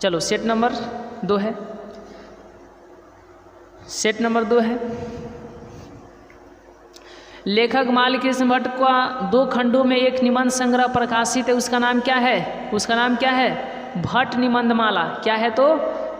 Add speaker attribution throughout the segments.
Speaker 1: चलो set number 2 है, set number 2 है। लेखक मालकृष्ण भट्ट का 2 खंडों में एक निबंध संग्रह प्रकाशित है, उसका नाम क्या है? उसका नाम क्या है? भट्ट निबंधमाला। क्या है तो?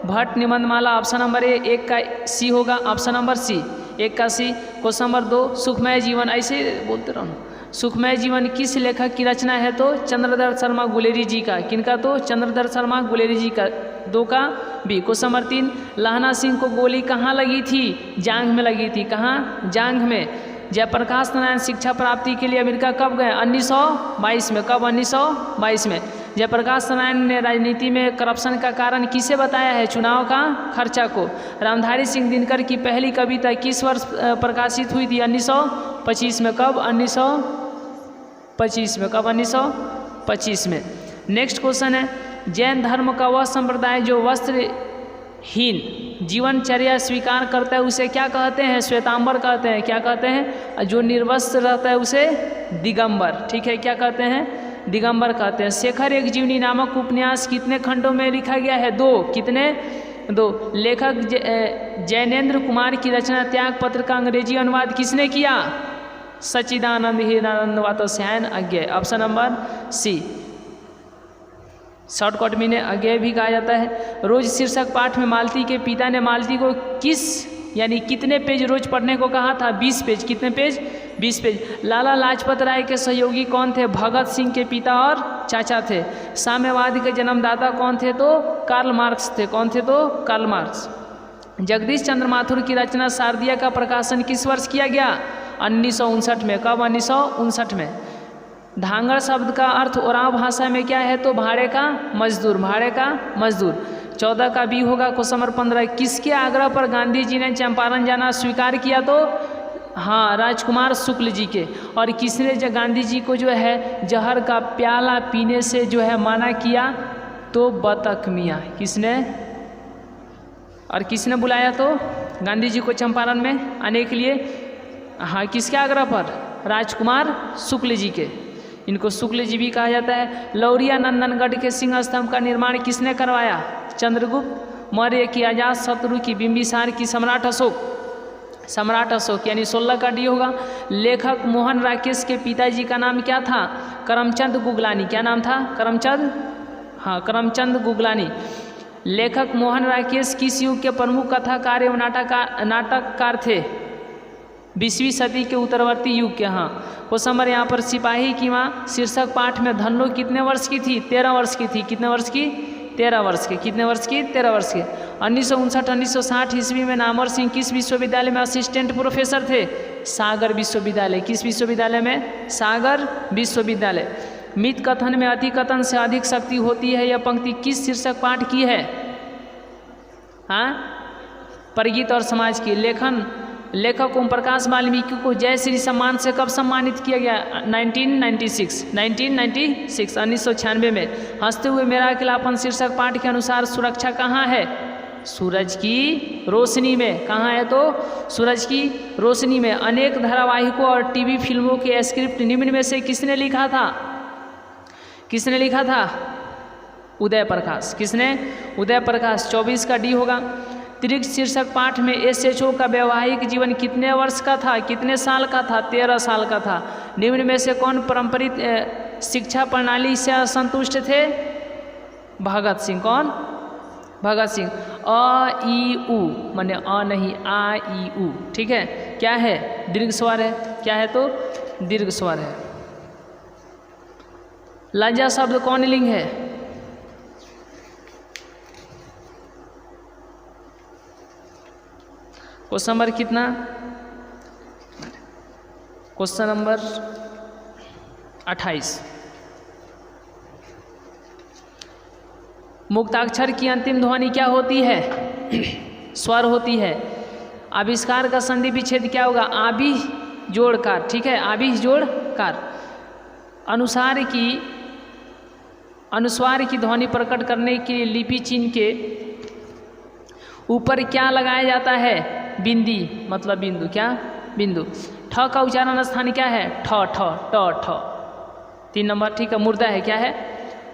Speaker 1: Bhatt Nibandhmala. Option number A 1 का सी होगा, ऑप्शन नंबर सी 1 का सी। क्वेश्चन नंबर 2 सुखमय जीवन, ऐसे बोलते रहो ना। सुखमय जीवन किस लेखक की रचना है? तो चंद्रधर शर्मा गुलेरी जी का। किनका? तो चंद्रधर शर्मा गुलेरी जी का। 2 का बी। क्वेश्चन नंबर 3 लहना सिंह को गोली कहाँ लगी थी? जांघ में लगी थी। कहाँ? जांघ में। जयप्रकाश नारायण शिक्षा प्राप्ति के लिए अमेरिका कब गए? 1922 में। कब? 1922 में। जयप्रकाश नारायण ने राजनीति में करप्शन का कारण किसे बताया है? चुनाव का खर्चा को। रामधारी सिंह दिनकर की पहली कविता किस वर्ष प्रकाशित हुई थी? 1925 में। कब? 1925 में। कब? 1925 में। नेक्स्ट क्वेश्चन है जैन धर्म का वह संप्रदाय जो वस्त्रहीन जीवनचर्या स्वीकार करता है उसे क्या कहते हैं? श्वेतांबर कहते हैं। क्या कहते हैं? जो निर्वस्त्र रहता है उसे दिगंबर। ठीक है, क्या कहते हैं? दिगंबर कहते हैं। शेखर एक जीवनी नामक उपन्यास कितने खंडों में लिखा गया है? 2। कितने? 2। लेखक जैनेन्द्र कुमार की रचना त्यागपत्र का अंग्रेजी अनुवाद किसने किया? Sachchidanand Hiranand Vatsyayan Agyeya. Option number C. Shortcut में ने अज्ञेय भी कहा जाता है। रोज शीर्षक पाठ में मालती के पिता ने मालती को किस यानी कितने पेज रोज पढ़ने को कहा था? 20 पेज। कितने पेज? 20 पेज। लाला लाजपत राय के सहयोगी कौन थे? भगत सिंह के पिता और चाचा थे। साम्यवाद के जन्मदाता कौन थे? तो कार्ल मार्क्स थे। कौन थे? तो कार्ल मार्क्स। जगदीश चंद्र माथुर की रचना शारदिया का प्रकाशन किस वर्ष किया गया? 1959 में। कब? 1959 में। धांगड़ शब्द का अर्थ ओराव भाषा में क्या है? तो भाड़े का मजदूर। भाड़े का मजदूर। 14 का बी होगा। क्वेश्चन नंबर 15 किसके आग्रह पर गांधी जी ने चंपारण जाना स्वीकार किया? तो हाँ, राजकुमार शुक्ल जी के। और किसने गांधी जी को जो है जहर का प्याला पीने से जो है मना किया? तो बतख मियाँ। किसने? और किसने बुलाया तो गांधी जी को चंपारण में आने के लिए? हाँ, किसके आग्रह पर? राजकुमार शुक्ल जी के। इनको शुक्ल जी भी कहा जाता है। लौरिया नंदनगढ़ के सिंह स्तंभ का निर्माण किसने करवाया? चंद्रगुप्त मौर्य की, अजात शत्रु की, बिंबिसार की, सम्राट अशोक। सम्राट अशोक यानी 16 का डी होगा। लेखक मोहन राकेश के पिताजी का नाम क्या था? करमचंद गुगलानी। क्या नाम था? करमचंद, हाँ, करमचंद गुगलानी। लेखक मोहन राकेश किस युग के प्रमुख कथाकार एवं नाटककार थे? 20वीं सदी के उत्तरवर्ती युग के। हाँ, क्वेश्चन नंबर यहाँ पर सिपाही की माँ शीर्षक पाठ में धन्नो कितने वर्ष की थी? 13 वर्ष की थी। कितने वर्ष की? 13 वर्ष की। कितने वर्ष की? 13 वर्ष की। 1959-1960 ईस्वी में नामवर सिंह किस विश्वविद्यालय में असिस्टेंट प्रोफेसर थे? सागर विश्वविद्यालय। किस विश्वविद्यालय में? सागर विश्वविद्यालय। मित कथन में अति कथन से अधिक शक्ति होती है, यह पंक्ति किस शीर्षक पाठ की है? हाँ, परगीत और समाज की। लेखक ओम प्रकाश वाल्मीकि को जय श्री सम्मान से कब सम्मानित किया गया? 1996 1996 में। हंसते हुए मेरा अकेलापन शीर्षक पाठ के अनुसार सुरक्षा कहाँ है? सूरज की रोशनी में। कहाँ है? तो सूरज की रोशनी में। अनेक धारावाहिकों और टीवी फिल्मों के स्क्रिप्ट निम्न में से किसने लिखा था? किसने लिखा था? उदय प्रकाश। किसने? उदय प्रकाश। 24 का डी होगा। त्रिक शीर्षक पाठ में एसएचओ का वैवाहिक जीवन कितने वर्ष का था? कितने साल का था? 13 साल का था। निम्न में से कौन पारंपरिक शिक्षा प्रणाली से असंतुष्ट थे? भगत सिंह। कौन? भगत सिंह। अ ई उ माने अ नहीं, आ ई उ। ठीक है, क्या है? दीर्घ स्वर है। क्या है? तो दीर्घ स्वर है। लज्जा शब्द कौन लिंग है? क्वेश्चन नंबर कितना? Question number 28। मुक्ताक्षर की अंतिम ध्वनि क्या होती है? स्वर होती है। आविष्कार का संधि विच्छेद क्या होगा? आबि जोड़कार। ठीक है, आबि जोड़कार। अनुस्वार की ध्वनि प्रकट करने के लिए लिपि चिन्ह के ऊपर क्या लगाया जाता है? बिंदी मतलब बिंदु। क्या? बिंदु। ठ का उच्चारण स्थान क्या है? ठ ठ ट ठ। 3 नंबर। ठीक है, मुर्दा है। क्या है?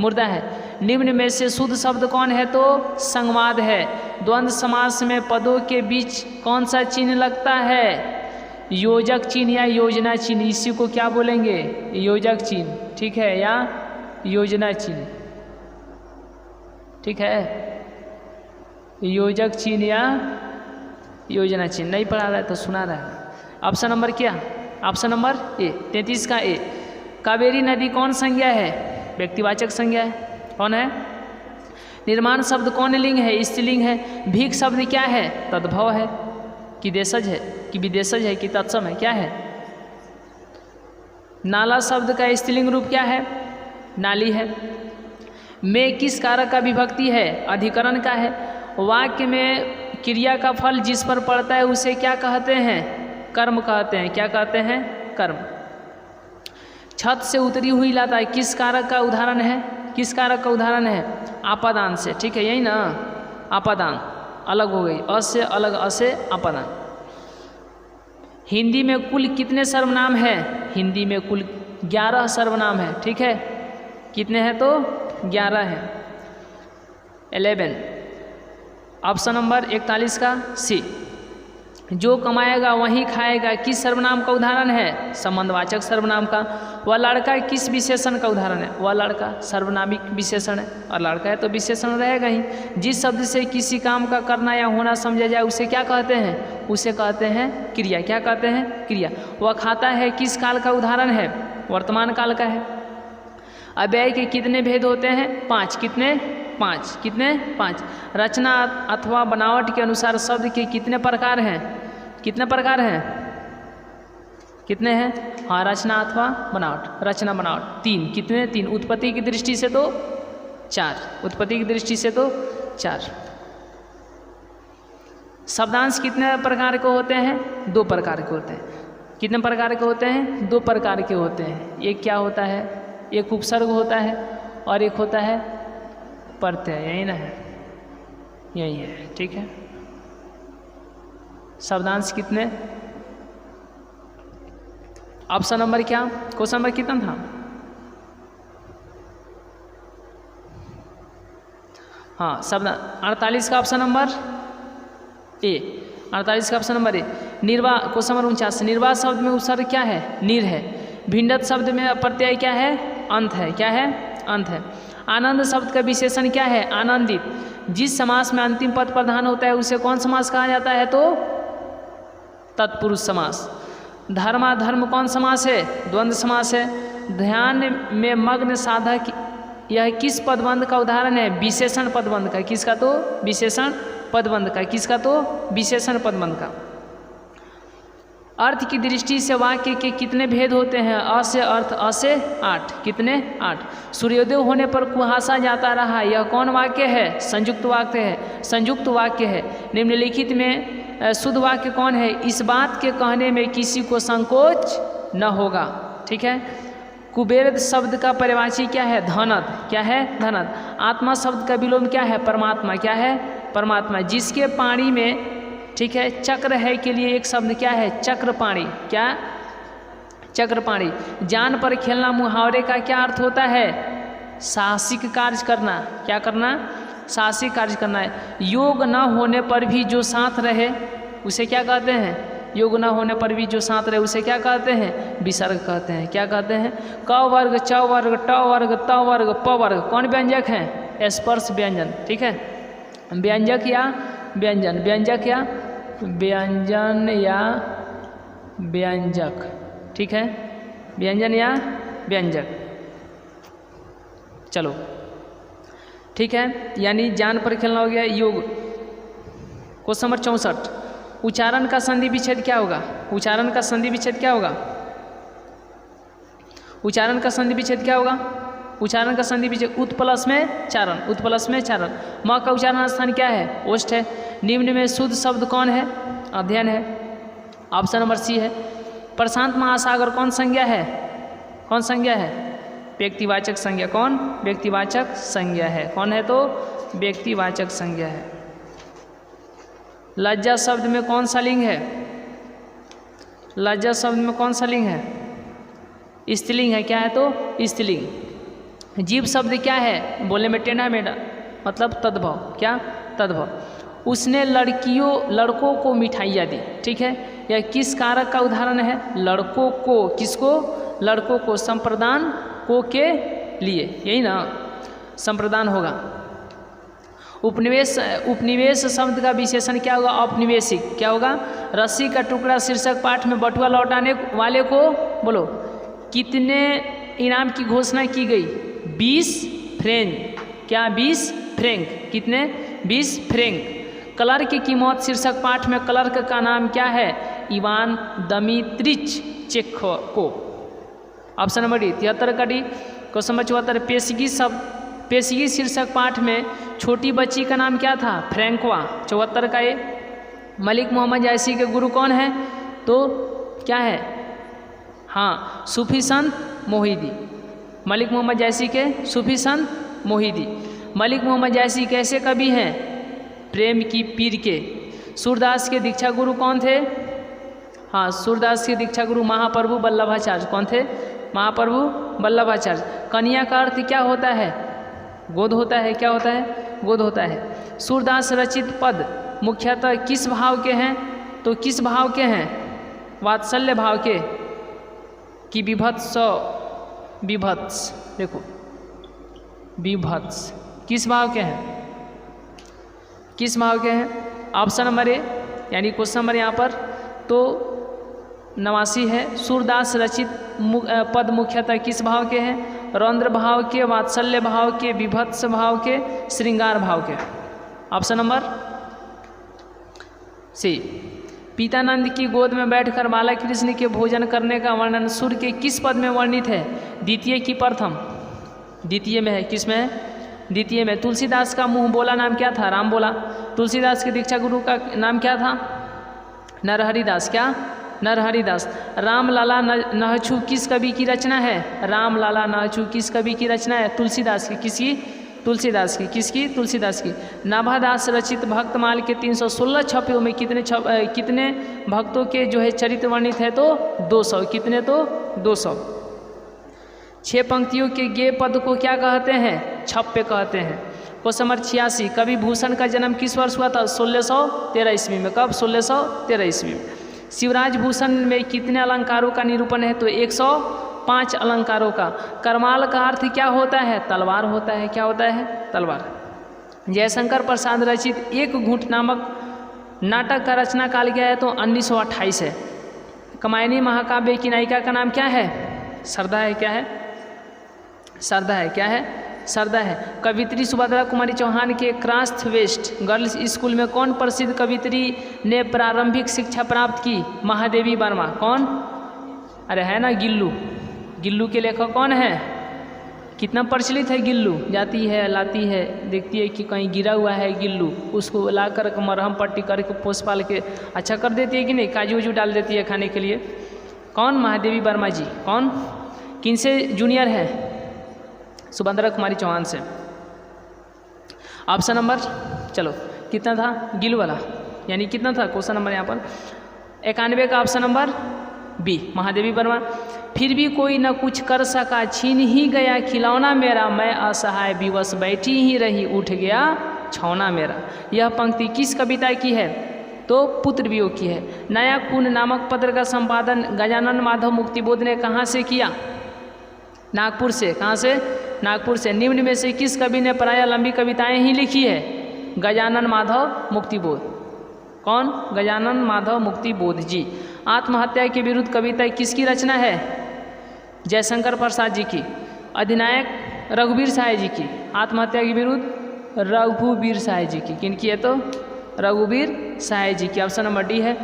Speaker 1: मुर्दा है। निम्न में से शुद्ध शब्द कौन है? तो संवाद है। द्वंद्व समास में पदों के बीच कौन सा चिन्ह लगता है? योजक चिन्ह या योजना चिन्ह। इसी को क्या बोलेंगे? योजक चिन्ह, ठीक है, या योजना चिन्ह, ठीक है, योजक चिन्ह या योजना चिन्ह। नहीं पढ़ा रहा है तो सुना रहा है। ऑप्शन नंबर क्या? ऑप्शन नंबर ए, 33 का ए। कावेरी नदी कौन संज्ञा है? व्यक्तिवाचक संज्ञा है। कौन है? निर्माण शब्द कौन लिंग है? स्त्रीलिंग है। भीख शब्द क्या है? तद्भव है कि देशज है कि विदेशज है कि तत्सम है? क्या है? नाला शब्द का स्त्रीलिंग रूप क्या है? नाली है। में किस कारक का विभक्ति है? अधिकरण का है। वाक्य में क्रिया का फल जिस पर पड़ता है उसे क्या कहते हैं? कर्म कहते हैं। क्या कहते हैं? कर्म। छत से उतरी हुई लता किस कारक का उदाहरण है? किस कारक का उदाहरण है? आपादान से, ठीक है, यही ना, आपादान अलग हो गई, अ से अलग, अ से आपादान। हिंदी में कुल कितने सर्वनाम हैं? हिंदी में कुल 11 सर्वनाम है, ठीक है। कितने हैं? तो 11 हैं। 11। ऑप्शन नंबर 41 का सी। जो कमाएगा वही खाएगा किस सर्वनाम का उदाहरण है? संबंधवाचक सर्वनाम का। वह लड़का किस विशेषण का उदाहरण है? वह लड़का सर्वनामिक विशेषण है, और लड़का है तो विशेषण रहेगा ही। जिस शब्द से किसी काम का करना या होना समझा जाए उसे क्या कहते हैं? उसे कहते हैं क्रिया। क्या कहते हैं? क्रिया। वह खाता है किस काल का उदाहरण है? वर्तमान काल का है। अव्यय के कितने भेद होते हैं? 5। कितने? 5। कितने? 5। रचना अथवा बनावट के अनुसार शब्द के कितने प्रकार हैं? कितने प्रकार हैं? कितने हैं? हाँ, रचना अथवा बनावट। रचना बनावट 3। कितने? 3। उत्पत्ति की दृष्टि से तो 4। उत्पत्ति की दृष्टि से तो 4। शब्दांश कितने प्रकार के होते हैं? 2 प्रकार के होते हैं। कितने प्रकार के होते हैं? 2 प्रकार के होते हैं। एक क्या होता है? एक उपसर्ग होता है और एक होता है प्रत्यय। यही ना है? यही है, ठीक है। शब्दांश कितने? ऑप्शन नंबर क्या? क्वेश्चन नंबर कितना था? हाँ, शब्द 48 का ऑप्शन नंबर ए। 48 का ऑप्शन नंबर ए। निर्वाह, क्वेश्चन नंबर 49। निर्वाह शब्द में उपसर्ग क्या है? नीर है। भिन्नत शब्द में प्रत्यय क्या है? अंत है। क्या है? अंत है। आनंद शब्द का विशेषण क्या है? आनंदित। जिस समास में अंतिम पद प्रधान होता है उसे कौन समास कहा जाता है? तो तत्पुरुष समास। धर्माधर्म कौन समास है? द्वंद्व समास है। ध्यान में मग्न साधक यह किस पदबंध का उदाहरण है? विशेषण पदबंध का। किसका? तो विशेषण पदबंध का। किसका? तो विशेषण पदबंध का। अर्थ की दृष्टि से वाक्य के कितने भेद होते हैं? अ से अर्थ, अ से 8। कितने? 8। सूर्योदय होने पर कुहासा जाता रहा, यह कौन वाक्य है? संयुक्त वाक्य है। संयुक्त वाक्य है। निम्नलिखित में शुद्ध वाक्य कौन है? इस बात के कहने में किसी को संकोच न होगा, ठीक है। कुबेर शब्द का परिभाषी क्या है? धनद। क्या है? धनद। आत्मा शब्द का विलोम क्या है? परमात्मा। क्या है? परमात्मा। जिसके पाणी में, ठीक है, चक्र है के लिए एक शब्द क्या है? चक्रपाणी। क्या? चक्रपाणी। जान पर खेलना मुहावरे का क्या अर्थ होता है? साहसिक कार्य करना। क्या करना? साहसिक कार्य करना है। योग न होने पर भी जो साथ रहे उसे क्या कहते हैं? योग न होने पर भी जो साथ रहे उसे क्या कहते हैं? विसर्ग कहते हैं। क्या कहते हैं? क वर्ग, च वर्ग, ट वर्ग, त वर्ग, प वर्ग कौन व्यंजक हैं? स्पर्श व्यंजन, ठीक है। व्यंजक या व्यंजन, व्यंजक या व्यंजन या व्यंजक, ठीक है। व्यंजन या व्यंजक, चलो ठीक है। यानी जान पर खेलना हो गया योग। Question number 64। उच्चारण का संधि विच्छेद क्या होगा? उच्चारण का संधि विच्छेद क्या होगा? उच्चारण का संधि विच्छेद क्या होगा? उच्चारण का संधि विच्छेद उत प्लस में चारण, उत प्लस में चारण। म का उच्चारण स्थान क्या है? ओष्ठ है। निम्न में शुद्ध शब्द कौन है? अध्ययन है। ऑप्शन नंबर सी है। प्रशांत महासागर कौन संज्ञा है? कौन संज्ञा है? व्यक्तिवाचक संज्ञा। कौन? व्यक्तिवाचक संज्ञा है। कौन है? तो व्यक्तिवाचक संज्ञा है। लज्जा शब्द में कौन सा लिंग है? लज्जा शब्द में कौन सा लिंग है? स्त्रीलिंग है। क्या है? तो स्त्रीलिंग। जीव शब्द क्या है? बोलने में टेढ़ा मेढ़ा, मतलब तद्भव। क्या? तद्भव। उसने लड़कों को मिठाइयाँ दी। ठीक है, यह किस कारक का उदाहरण है? लड़कों को। किसको? लड़कों को। संप्रदान को के लिए, यही ना संप्रदान होगा। उपनिवेश शब्द का विशेषण क्या होगा? औपनिवेशिक। क्या होगा? रस्सी का टुकड़ा शीर्षक पाठ में बटुआ लौटाने वाले को बोलो कितने इनाम की घोषणा की गई? 20 फ्रेंक। क्या? 20 फ्रेंक। कितने? 20 फ्रेंक। क्लर्क की मौत शीर्षक पाठ में क्लर्क का नाम क्या है? Ivan Dmitrich Chekhov. Option number D 73 का डी। क्वेश्चन नंबर 74 पेशगी शीर्षक पाठ में छोटी बच्ची का नाम क्या था? फ्रैंकवा। 74 का ए। मलिक मोहम्मद जैसी के गुरु कौन है? तो क्या है? हाँ, सूफी संत मोहिदी। मलिक मोहम्मद जैसी के सूफी संत मोहिदी। मलिक मोहम्मद जैसी कैसे कवि हैं? प्रेम की पीर के। सूरदास के दीक्षा गुरु कौन थे? हाँ, सूरदास के दीक्षा गुरु महाप्रभु वल्लभाचार्य। कौन थे? महाप्रभु वल्लभाचार्य। कन्या का अर्थ क्या होता है? गोद होता है। क्या होता है? गोद होता है। सूरदास रचित पद मुख्यतः किस भाव के हैं? तो किस भाव के हैं? वात्सल्य भाव के कि विभत्स? विभत्स। देखो, विभत्स किस भाव के हैं? किस भाव के हैं? ऑप्शन नंबर ए यानी क्वेश्चन नंबर यहाँ पर तो 89 है। सूरदास रचित पद मुख्यतः किस भाव के हैं? रौद्र भाव के, वात्सल्य भाव के, विभत्स भाव के, श्रृंगार भाव के। ऑप्शन नंबर सी। पितानंद की गोद में बैठकर बाला कृष्ण के भोजन करने का वर्णन सूर्य के किस पद में वर्णित है? द्वितीय की प्रथम? द्वितीय में है। किस में है? द्वितीय में। तुलसीदास का मुंह बोला नाम क्या था? राम बोला। तुलसीदास के दीक्षा गुरु का नाम क्या था? नरहरिदास। क्या? नरहरिदास। राम लाला नहछू किस कवि की रचना है? राम लाला नहछू किस कवि की रचना है? तुलसीदास की। किसकी? तुलसीदास की। किसकी? तुलसीदास की। नाभादास रचित भक्तमाल के 316 छपे में कितने भक्तों के जो है चरित्र वर्णित है? तो 200। कितने? तो 200। 6 पंक्तियों के गे पद को क्या कहते हैं? छप्पे कहते हैं। क्वेश्चन नंबर 86 कवि भूषण का जन्म किस वर्ष हुआ था? 1613 ईस्वी में। कब? 1613 ईस्वी में। शिवराज भूषण में कितने अलंकारों का निरूपण है? तो 105 अलंकारों का। करमाल का अर्थ क्या होता है? तलवार होता है। क्या होता है? तलवार। जयशंकर प्रसाद रचित एक घूंट नामक नाटक का रचना काल क्या है? तो 1928 है। कामायनी महाकाव्य की नायिका का नाम क्या है? सरदा है। क्या है? सरदा है। क्या है? सरदा है। कवित्री सुभद्रा कुमारी चौहान के क्रास्ट वेस्ट गर्ल्स स्कूल में कौन प्रसिद्ध कवित्री ने प्रारंभिक शिक्षा प्राप्त की? महादेवी वर्मा। कौन? अरे है ना, गिल्लू। गिल्लू के लेखक कौन है? कितना प्रचलित है गिल्लू? जाती है, लाती है, देखती है कि कहीं गिरा हुआ है गिल्लू, उसको ला कर मरहम पट्टी करके पोस पाल के अच्छा कर देती है कि नहीं? काजू वजू डाल देती है खाने के लिए। कौन? महादेवी वर्मा जी। कौन? किनसे जूनियर है? सुभद्रा कुमारी चौहान से। ऑप्शन नंबर चलो कितना था? गिल्लू वाला यानी कितना था क्वेश्चन नंबर यहाँ पर? 91 का option number B Mahadevi Verma. फिर भी कोई न कुछ कर सका, छीन ही गया खिलौना मेरा, मैं असहाय विवश बैठी ही रही, उठ गया छौना मेरा। यह पंक्ति किस कविता की है? तो पुत्र वियोग की है। नया खून नामक पत्र का संपादन गजानन माधव मुक्तिबोध ने कहाँ से किया? नागपुर से। कहाँ से? नागपुर से। निम्न में से किस कवि ने प्रायः लंबी कविताएं ही लिखी है? गजानन माधव मुक्तिबोध। कौन? गजानन माधव मुक्तिबोध जी। आत्महत्या के विरुद्ध कविता किसकी रचना है? जयशंकर प्रसाद जी की। अधिनायक रघुवीर सहाय जी की। आत्महत्या के विरुद्ध रघुवीर सहाय जी की। किनकी है? तो रघुवीर सहाय जी की। ऑप्शन नंबर डी है।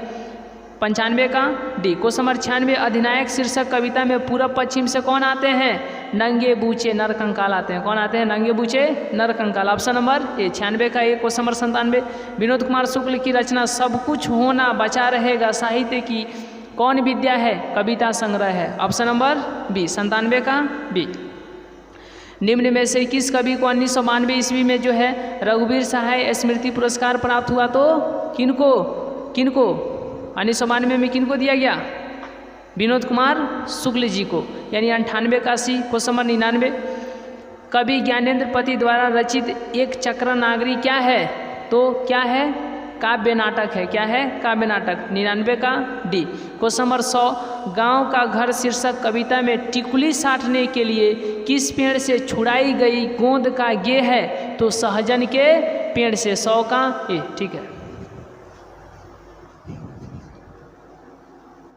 Speaker 1: 95 का डी। क्वेश्चन नंबर 96 अधिनायक शीर्षक कविता में पूर्व पश्चिम से कौन आते हैं? नंगे बूचे नर कंकाल आते हैं। कौन आते हैं? नंगे बूचे नर कंकाल। Option number A. 96 का ए। क्वेश्चन नंबर 97 विनोद कुमार शुक्ल की रचना सब कुछ होना बचा रहेगा साहित्य की कौन विद्या है? कविता संग्रह है। ऑप्शन नंबर बी 97 का बी। निम्न में से किस कवि को 1992 ईस्वी में जो है रघुवीर सहाय स्मृति पुरस्कार प्राप्त हुआ? तो किनको? किनको? 1992 में किनको दिया गया? विनोद कुमार शुक्ल जी को। यानी 98 का सी। क्वेश्चन नंबर 99 कवि ज्ञानेंद्रपति द्वारा रचित एक चक्र नागरी क्या है? तो क्या है? काव्य नाटक है। क्या है? काव्य नाटक। 99 का डी। क्वेश्चन नंबर 100, गांव का घर शीर्षक कविता में टिकुली साटने के लिए किस पेड़ से छुड़ाई गई गोंद का गे है? तो सहजन के पेड़ से। 100 का ए। ठीक है।